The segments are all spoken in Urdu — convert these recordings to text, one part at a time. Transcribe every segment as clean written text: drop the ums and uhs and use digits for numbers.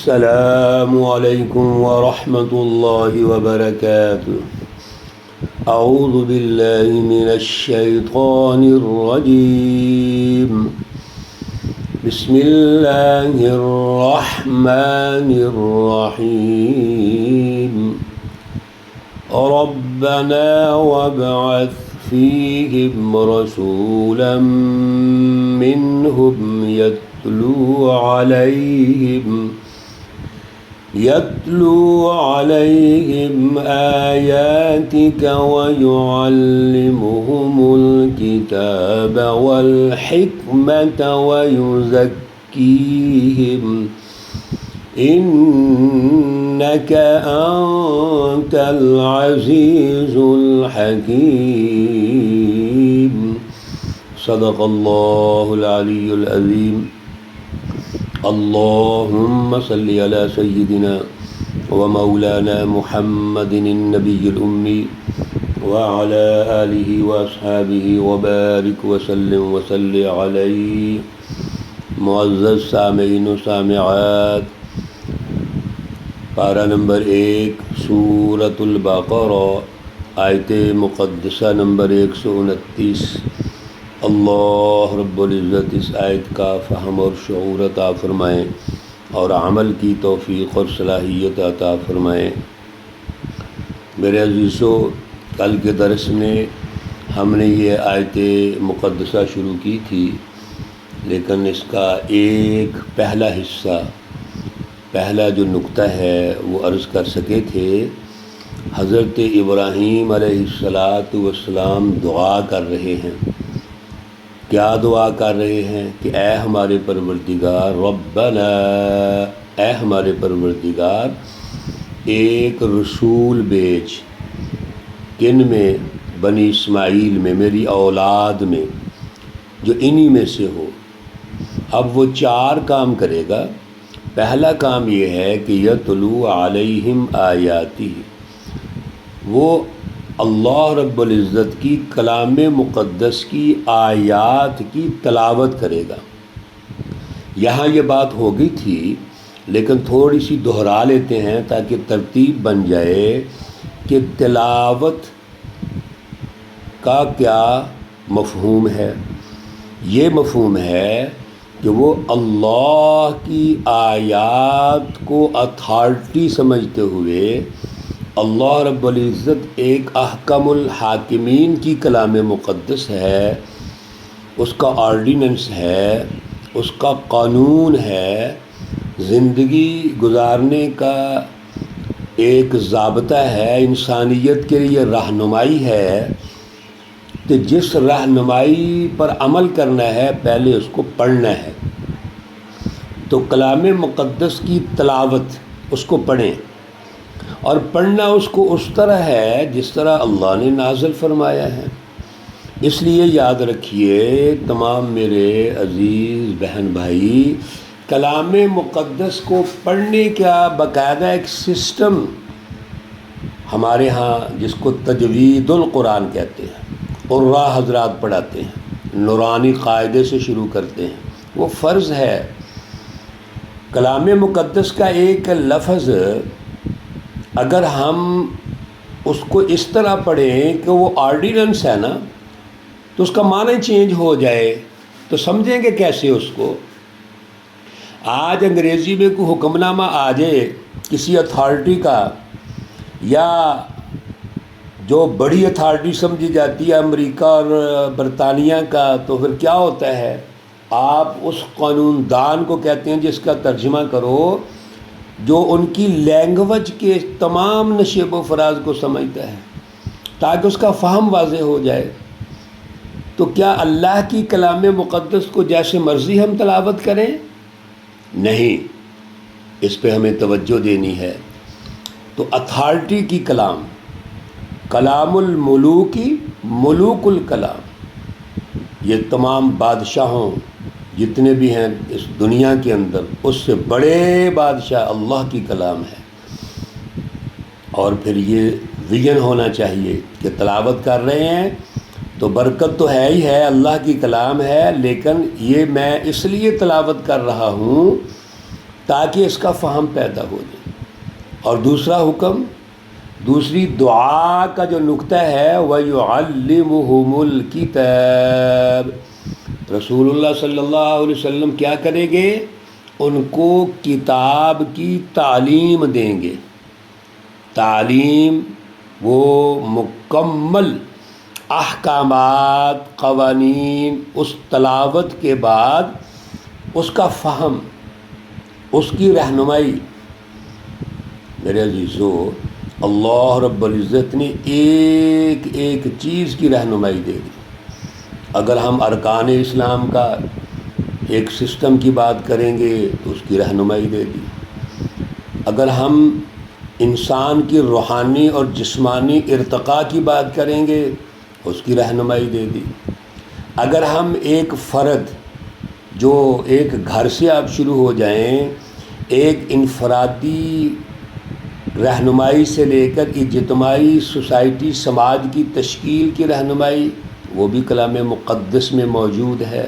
السلام علیکم ورحمۃ اللہ وبرکاتہ۔ اعوذ باللہ من الشیطان الرجیم، بسم اللہ الرحمن الرحیم۔ ربنا وابعث فیہم رسولا منہم يتلو عليهم آياتك ويعلمهم الكتاب والحكمة ويزكيهم إنك أنت العزيز الحكيم۔ صدق الله العلي العظيم۔ اللهم صل على سيدنا ومولانا محمد النبي الأمي وعلى آله وأصحابه وبارك وسلم وصل عليه۔ معزز سامعین و سامعات، پارہ نمبر 1 سورۃ البقرہ، آیت مقدسہ نمبر 129۔ اللہ رب العزت اس آیت کا فہم اور شعور عطا فرمائیں اور عمل کی توفیق اور صلاحیت عطا فرمائیں۔ میرے عزیزو، کل کے درس میں ہم نے یہ آیت مقدسہ شروع کی تھی، لیکن اس کا ایک پہلا حصہ، پہلا جو نقطہ ہے وہ عرض کر سکے تھے۔ حضرت ابراہیم علیہ السلام دعا کر رہے ہیں۔ کیا دعا کر رہے ہیں کہ اے ہمارے پروردگار، ربنا، اے ہمارے پروردگار، ایک رسول بھیج، کن میں؟ بنی اسماعیل میں، میری اولاد میں، جو انہی میں سے ہو۔ اب وہ 4 کام کرے گا۔ پہلا کام یہ ہے کہ یتلو علیہم آیاتی، وہ اللہ رب العزت کی کلام مقدس کی آیات کی تلاوت کرے گا۔ یہاں یہ بات ہو گئی تھی، لیکن تھوڑی سی دہرا لیتے ہیں تاکہ ترتیب بن جائے کہ تلاوت کا کیا مفہوم ہے۔ یہ مفہوم ہے کہ وہ اللہ کی آیات کو اتھارٹی سمجھتے ہوئے، اللہ رب العزت ایک احکم الحاکمین کی کلام مقدس ہے، اس کا آرڈیننس ہے، اس کا قانون ہے، زندگی گزارنے کا ایک ضابطہ ہے، انسانیت کے لیے رہنمائی ہے، کہ جس رہنمائی پر عمل کرنا ہے پہلے اس کو پڑھنا ہے۔ تو کلام مقدس کی تلاوت، اس کو پڑھیں، اور پڑھنا اس کو اس طرح ہے جس طرح اللہ نے نازل فرمایا ہے۔ اس لیے یاد رکھیے تمام میرے عزیز بہن بھائی، کلام مقدس کو پڑھنے کا باقاعدہ ایک سسٹم ہمارے ہاں، جس کو تجوید القرآن کہتے ہیں، قراء حضرات پڑھاتے ہیں، نورانی قاعدے سے شروع کرتے ہیں، وہ فرض ہے۔ کلام مقدس کا ایک لفظ اگر ہم اس کو اس طرح پڑھیں کہ وہ آرڈیننس ہے نا، تو اس کا معنی چینج ہو جائے تو سمجھیں گے کیسے اس کو؟ آج انگریزی میں کوئی حکم نامہ آ جائے کسی اتھارٹی کا، یا جو بڑی اتھارٹی سمجھی جاتی ہے امریکہ اور برطانیہ کا، تو پھر کیا ہوتا ہے؟ آپ اس قانون دان کو کہتے ہیں جس کا ترجمہ کرو، جو ان کی لینگویج کے تمام نشیب و فراز کو سمجھتا ہے، تاکہ اس کا فہم واضح ہو جائے۔ تو کیا اللہ کی کلام مقدس کو جیسے مرضی ہم تلاوت کریں؟ نہیں، اس پہ ہمیں توجہ دینی ہے۔ تو اتھارٹی کی کلام، کلام الملوکی، ملوک الکلام، یہ تمام بادشاہوں جتنے بھی ہیں اس دنیا کے اندر، اس سے بڑے بادشاہ اللہ کی کلام ہے۔ اور پھر یہ ویژن ہونا چاہیے کہ تلاوت کر رہے ہیں تو برکت تو ہے ہی ہے، اللہ کی کلام ہے، لیکن یہ میں اس لیے تلاوت کر رہا ہوں تاکہ اس کا فہم پیدا ہو جائے۔ اور دوسرا حکم، دوسری دعا کا جو نقطہ ہے وَيُعَلِّمُهُمُ الْكِتَابَ، رسول اللہ صلی اللہ علیہ وسلم کیا کریں گے؟ ان کو کتاب کی تعلیم دیں گے۔ تعلیم وہ مکمل احکامات، قوانین، اس تلاوت کے بعد اس کا فہم، اس کی رہنمائی۔ میرے عزیزو، اللہ رب العزت نے ایک ایک چیز کی رہنمائی دے دی۔ اگر ہم ارکان اسلام کا ایک سسٹم کی بات کریں گے تو اس کی رہنمائی دے دی۔ اگر ہم انسان کی روحانی اور جسمانی ارتقاء کی بات کریں گے اس کی رہنمائی دے دی۔ اگر ہم ایک فرد جو ایک گھر سے آپ شروع ہو جائیں، ایک انفرادی رہنمائی سے لے کر اجتماعی سوسائٹی، سماج کی تشکیل کی رہنمائی، وہ بھی کلام مقدس میں موجود ہے۔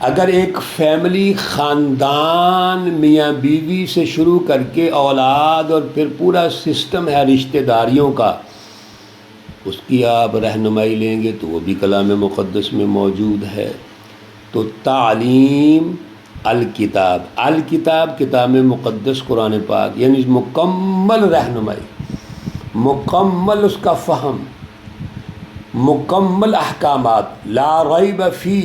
اگر ایک فیملی، خاندان، میاں بیوی سے شروع کر کے اولاد اور پھر پورا سسٹم ہے رشتہ داریوں کا، اس کی آپ رہنمائی لیں گے تو وہ بھی کلام مقدس میں موجود ہے۔ تو تعلیم، الکتاب، الکتاب کتاب مقدس قرآن پاک، یعنی مکمل رہنمائی، مکمل اس کا فہم، مکمل احکامات، لا ریب فی،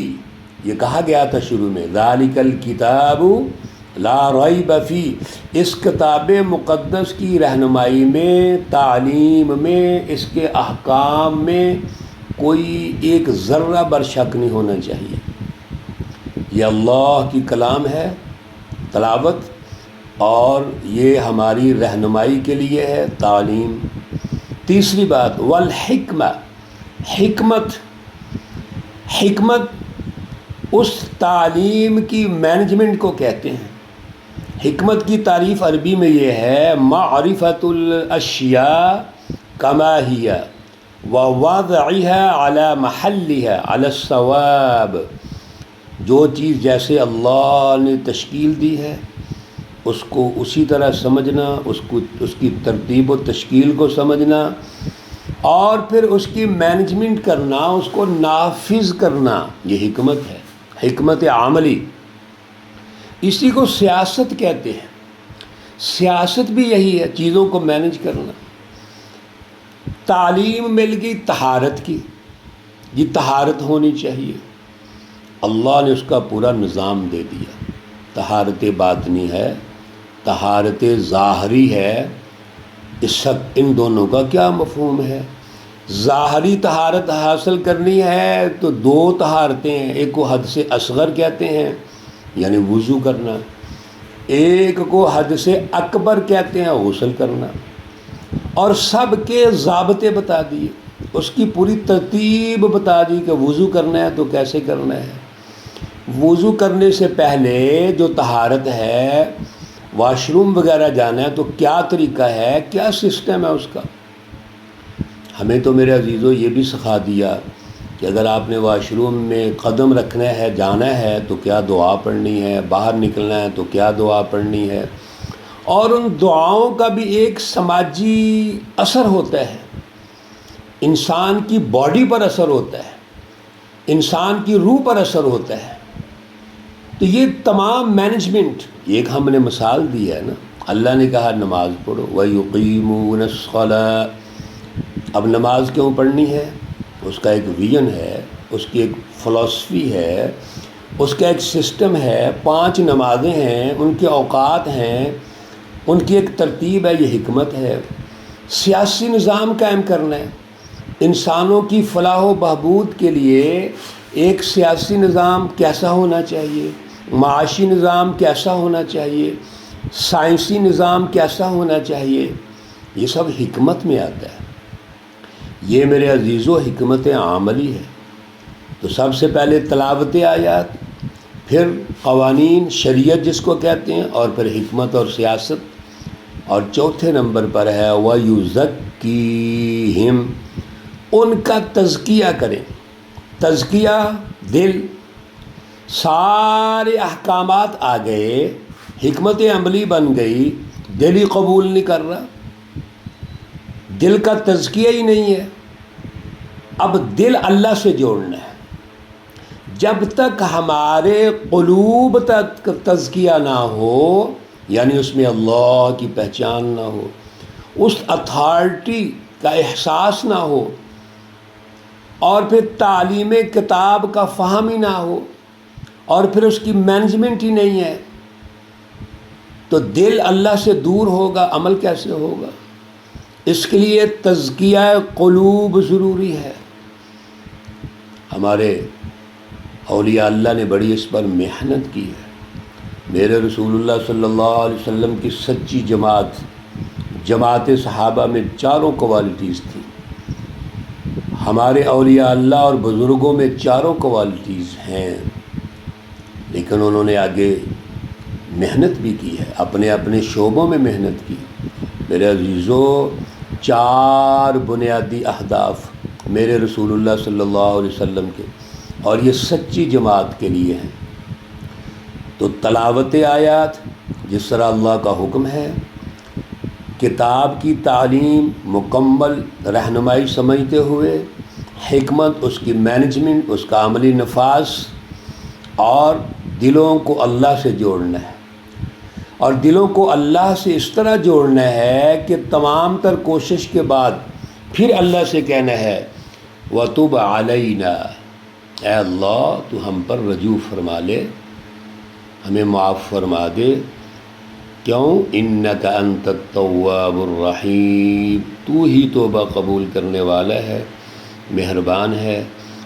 یہ کہا گیا تھا شروع میں، ذالک الکتاب لا ریب فی، اس کتاب مقدس کی رہنمائی میں، تعلیم میں، اس کے احکام میں کوئی ایک ذرہ بر شک نہیں ہونا چاہیے۔ یہ اللہ کی کلام ہے، تلاوت، اور یہ ہماری رہنمائی کے لیے ہے، تعلیم۔ تیسری بات والحکمہ، حکمت، حکمت اس تعلیم کی مینجمنٹ کو کہتے ہیں۔ حکمت کی تعریف عربی میں یہ ہے معرفت الاشیاء کما ہی ووضعها علی محلها علی الصواب، جو چیز جیسے اللہ نے تشکیل دی ہے اس کو اسی طرح سمجھنا، اس کی ترتیب و تشکیل کو سمجھنا، اور پھر اس کی مینجمنٹ کرنا، اس کو نافذ کرنا، یہ حکمت ہے، حکمت عملی۔ اسی کو سیاست کہتے ہیں۔ سیاست بھی یہی ہے، چیزوں کو مینج کرنا۔ تعلیم مل گئی طہارت کی، یہ طہارت ہونی چاہیے، اللہ نے اس کا پورا نظام دے دیا۔ طہارت باطنی ہے، طہارت ظاہری ہے، ان دونوں کا کیا مفہوم ہے؟ ظاہری طہارت حاصل کرنی ہے تو دو طہارتیں ہیں، ایک کو حد سے اصغر کہتے ہیں یعنی وضو کرنا، ایک کو حد سے اکبر کہتے ہیں غسل کرنا، اور سب کے ضابطے بتا دیے، اس کی پوری ترتیب بتا دی کہ وضو کرنا ہے تو کیسے کرنا ہے۔ وضو کرنے سے پہلے جو طہارت ہے، واش روم وغیرہ جانا ہے تو کیا طریقہ ہے، کیا سسٹم ہے اس کا۔ ہمیں تو میرے عزیزو یہ بھی سکھا دیا کہ اگر آپ نے واش روم میں قدم رکھنا ہے، جانا ہے تو کیا دعا پڑھنی ہے، باہر نکلنا ہے تو کیا دعا پڑھنی ہے، اور ان دعاؤں کا بھی ایک سماجی اثر ہوتا ہے، انسان کی باڈی پر اثر ہوتا ہے، انسان کی روح پر اثر ہوتا ہے۔ تو یہ تمام مینجمنٹ، ایک ہم نے مثال دی ہے نا، اللہ نے کہا نماز پڑھو وَيُقِيمُونَ الصَّلَاةَ، اب نماز کیوں پڑھنی ہے؟ اس کا ایک ویژن ہے، اس کی ایک فلسفی ہے، اس کا ایک سسٹم ہے، 5 نمازیں ہیں، ان کے اوقات ہیں، ان کی ایک ترتیب ہے، یہ حکمت ہے۔ سیاسی نظام قائم کرنا ہے، انسانوں کی فلاح و بہبود کے لیے ایک سیاسی نظام کیسا ہونا چاہیے، معاشی نظام کیسا ہونا چاہیے، سائنسی نظام کیسا ہونا چاہیے، یہ سب حکمت میں آتا ہے۔ یہ میرے عزیزو حکمت عملی ہے۔ تو سب سے پہلے تلاوت آیات، پھر قوانین، شریعت جس کو کہتے ہیں، اور پھر حکمت اور سیاست، اور چوتھے نمبر پر ہے وَيُزَكِّيهِمْ، ان کا تزکیہ کریں۔ تزکیہ دل، سارے احکامات آ گئے، حکمت عملی بن گئی، دل ہی قبول نہیں کر رہا، دل کا تزکیہ ہی نہیں ہے۔ اب دل اللہ سے جوڑنا ہے، جب تک ہمارے قلوب تک تزکیہ نہ ہو، یعنی اس میں اللہ کی پہچان نہ ہو، اس اتھارٹی کا احساس نہ ہو، اور پھر تعلیم کتاب کا فہم ہی نہ ہو، اور پھر اس کی مینجمنٹ ہی نہیں ہے، تو دل اللہ سے دور ہوگا، عمل کیسے ہوگا؟ اس کے لیے تزکیہ قلوب ضروری ہے۔ ہمارے اولیاء اللہ نے بڑی اس پر محنت کی ہے۔ میرے رسول اللہ صلی اللہ علیہ وسلم کی سچی جماعت صحابہ میں چاروں کوالٹیز تھیں۔ ہمارے اولیاء اللہ اور بزرگوں میں چاروں کوالٹیز ہیں، لیکن انہوں نے آگے محنت بھی کی ہے، اپنے اپنے شعبوں میں محنت کی۔ میرے عزیزو، 4 بنیادی اہداف میرے رسول اللہ صلی اللہ علیہ وسلم کے، اور یہ سچی جماعت کے لیے ہیں۔ تو تلاوت آیات جس طرح اللہ کا حکم ہے، کتاب کی تعلیم مکمل رہنمائی سمجھتے ہوئے، حکمت اس کی مینجمنٹ، اس کا عملی نفاذ، اور دلوں کو اللہ سے جوڑنا ہے، اور دلوں کو اللہ سے اس طرح جوڑنا ہے کہ تمام تر کوشش کے بعد پھر اللہ سے کہنا ہے وَتُبْ عَلَيْنَا، اے اللہ تو ہم پر رجوع فرما لے، ہمیں معاف فرما دے۔ کیوں؟ اِنَّكَ أَنْتَ التَّوَّابُ الرَّحِيمُ، تو ہی توبہ قبول کرنے والا ہے، مہربان ہے۔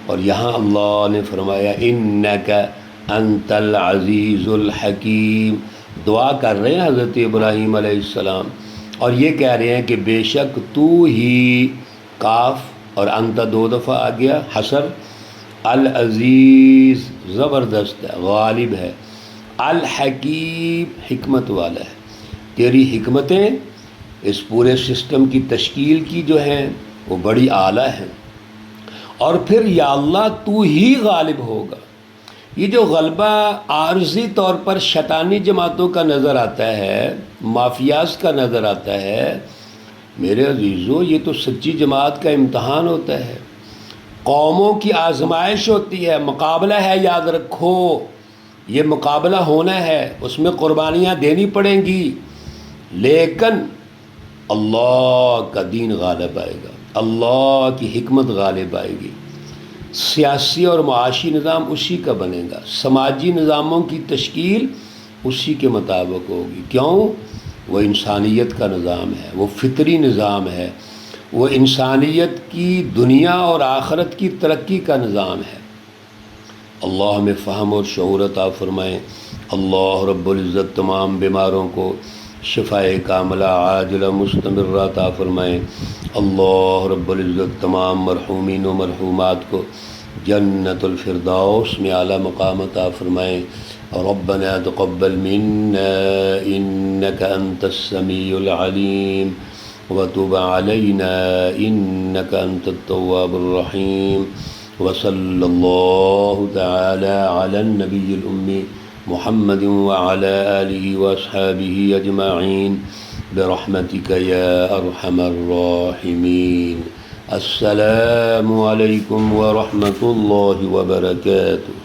اور یہاں اللہ نے فرمایا اِنَّكَ أَنْتَ الْعَزِيزُ الْحَكِيمُ، دعا کر رہے ہیں حضرت ابراہیم علیہ السلام، اور یہ کہہ رہے ہیں کہ بے شک تو ہی، کاف اور انت 2 دفعہ آ گیا، حسر، العزیز زبردست ہے، غالب ہے، الحکیم حکمت والا ہے۔ تیری حکمتیں اس پورے سسٹم کی تشکیل کی جو ہیں وہ بڑی اعلیٰ ہیں۔ اور پھر یا اللہ تو ہی غالب ہوگا۔ یہ جو غلبہ عارضی طور پر شیطانی جماعتوں کا نظر آتا ہے، مافیاز کا نظر آتا ہے، میرے عزیزو یہ تو سچی جماعت کا امتحان ہوتا ہے، قوموں کی آزمائش ہوتی ہے، مقابلہ ہے، یاد رکھو یہ مقابلہ ہونا ہے، اس میں قربانیاں دینی پڑیں گی، لیکن اللہ کا دین غالب آئے گا، اللہ کی حکمت غالب آئے گی، سیاسی اور معاشی نظام اسی کا بنے گا، سماجی نظاموں کی تشکیل اسی کے مطابق ہوگی۔ کیوں؟ وہ انسانیت کا نظام ہے، وہ فطری نظام ہے، وہ انسانیت کی دنیا اور آخرت کی ترقی کا نظام ہے۔ اللہ ہمیں فہم اور شعور عطا فرمائیں۔ اللہ رب العزت تمام بیماروں کو شفائے کاملہ عاجلہ مستمرہ عطا فرمائیں۔ اللہ رب العزت تمام مرحومین و مرحومات کو جنت الفردوس میں اعلیٰ مقام عطا فرمائیں۔ ربنا تقبل منا انك انت السميع العليم وتب علينا انك انت التواب الرحيم، وصلى الله تعالى على النبي الأمي محمد وعلى آله وأصحابه أجمعين برحمتك يا أرحم الراحمين۔ السلام عليكم ورحمة الله وبركاته۔